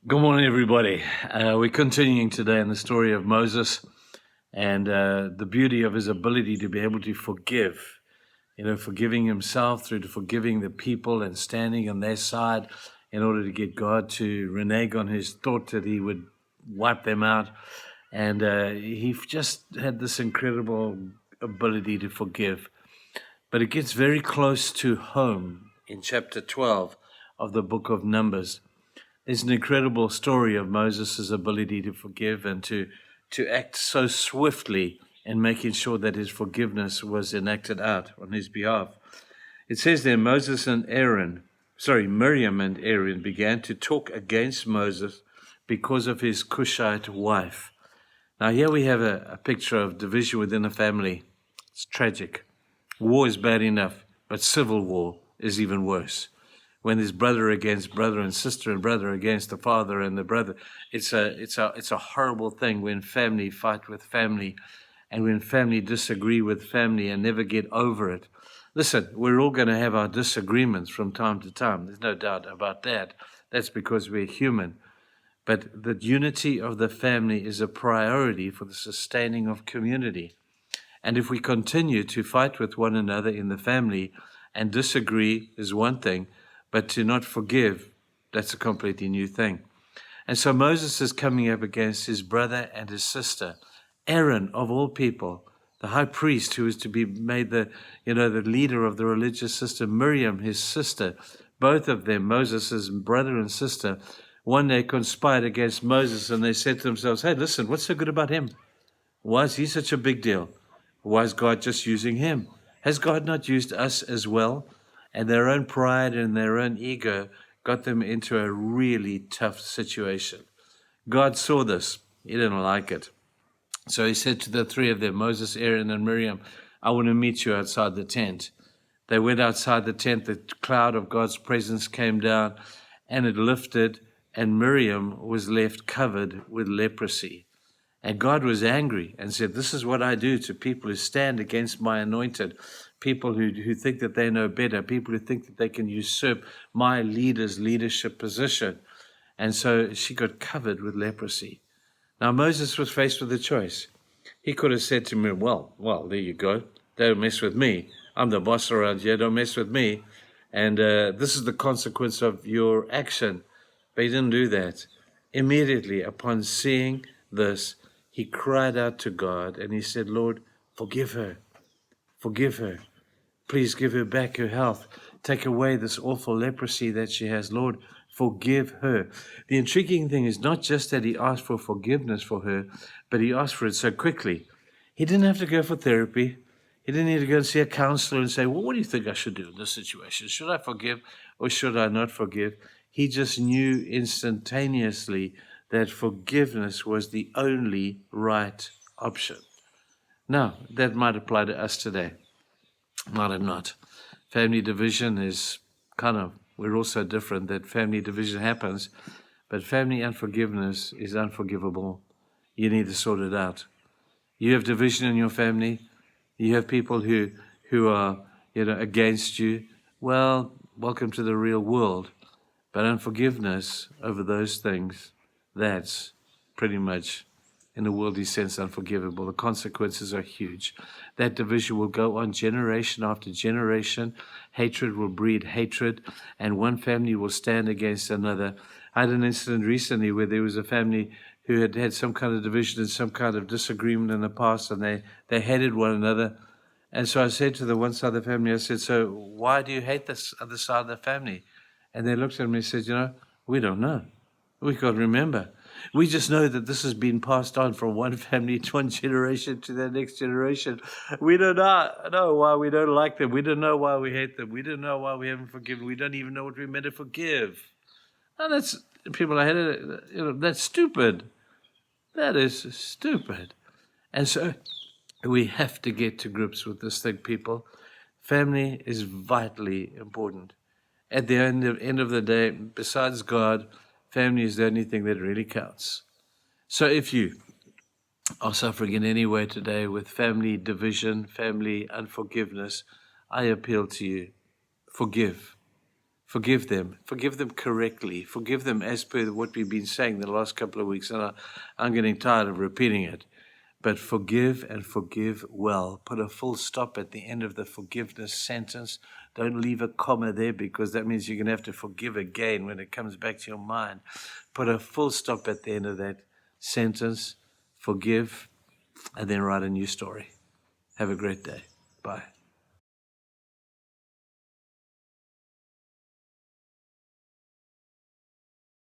Good morning, everybody. We're continuing today in the story of Moses and the beauty of his ability to be able to forgive, forgiving himself through to forgiving the people and standing on their side in order to get God to renege on his thought that he would wipe them out. And he just had this incredible ability to forgive. But it gets very close to home in chapter 12 of the book of Numbers. There's an incredible story of Moses' ability to forgive and to act so swiftly in making sure that his forgiveness was enacted out on his behalf. It says there, Miriam and Aaron began to talk against Moses because of his Cushite wife. Now here we have a picture of division within a family. It's tragic. War is bad enough, but civil war is even worse. When there's brother against brother and sister and brother against the father and the brother, it's a horrible thing when family fight with family and when family disagree with family and never get over it. Listen, we're all going to have our disagreements from time to time. There's no doubt about that. That's because we're human. But the unity of the family is a priority for the sustaining of community. And if we continue to fight with one another in the family and disagree is one thing, but to not forgive, that's a completely new thing. And so Moses is coming up against his brother and his sister, Aaron of all people, the high priest who is to be made the leader of the religious system, Miriam, his sister, both of them, Moses' brother and sister, one day conspired against Moses and they said to themselves, hey, listen, what's so good about him? Why is he such a big deal? Why is God just using him? Has God not used us as well? And their own pride and their own ego got them into a really tough situation. God saw this. He didn't like it. So he said to the three of them, Moses, Aaron, and Miriam, I want to meet you outside the tent. They went outside the tent. The cloud of God's presence came down, and it lifted, and Miriam was left covered with leprosy. And God was angry and said, this is what I do to people who stand against my anointed, people who think that they know better, people who think that they can usurp my leader's leadership position. And so she got covered with leprosy. Now Moses was faced with a choice. He could have said to me, well, there you go. Don't mess with me. I'm the boss around here. Don't mess with me. And this is the consequence of your action. But he didn't do that. Immediately upon seeing this, he cried out to God and he said, Lord, forgive her. Forgive her. Please give her back her health. Take away this awful leprosy that she has. Lord, forgive her. The intriguing thing is not just that he asked for forgiveness for her, but he asked for it so quickly. He didn't have to go for therapy. He didn't need to go and see a counselor and say, well, what do you think I should do in this situation? Should I forgive or should I not forgive? He just knew instantaneously that forgiveness was the only right option. Now, that might apply to us today. Might have not. Family division is we're all so different that family division happens, but family unforgiveness is unforgivable. You need to sort it out. You have division in your family. You have people who are, against you. Well, welcome to the real world. But unforgiveness over those things, that's pretty much, in a worldly sense, unforgivable. The consequences are huge. That division will go on generation after generation. Hatred will breed hatred, and one family will stand against another. I had an incident recently where there was a family who had had some kind of division and some kind of disagreement in the past, and they hated one another. And so I said to the one side of the family, I said, so why do you hate this other side of the family? And they looked at me and said, we don't know. We can't remember. We just know that this has been passed on from one family to one generation to the next generation. We don't know why we don't like them. We don't know why we hate them. We don't know why we haven't forgiven. We don't even know what we meant to forgive. And that's, people, that's stupid. That is stupid. And so we have to get to grips with this thing, people. Family is vitally important. At the end of the day, besides God, family is the only thing that really counts. So if you are suffering in any way today with family division, family unforgiveness, I appeal to you, forgive. Forgive them. Forgive them correctly. Forgive them as per what we've been saying the last couple of weeks. And I'm getting tired of repeating it. But forgive and forgive well. Put a full stop at the end of the forgiveness sentence. Don't leave a comma there, because that means you're going to have to forgive again when it comes back to your mind. Put a full stop at the end of that sentence. Forgive, and then write a new story. Have a great day. Bye.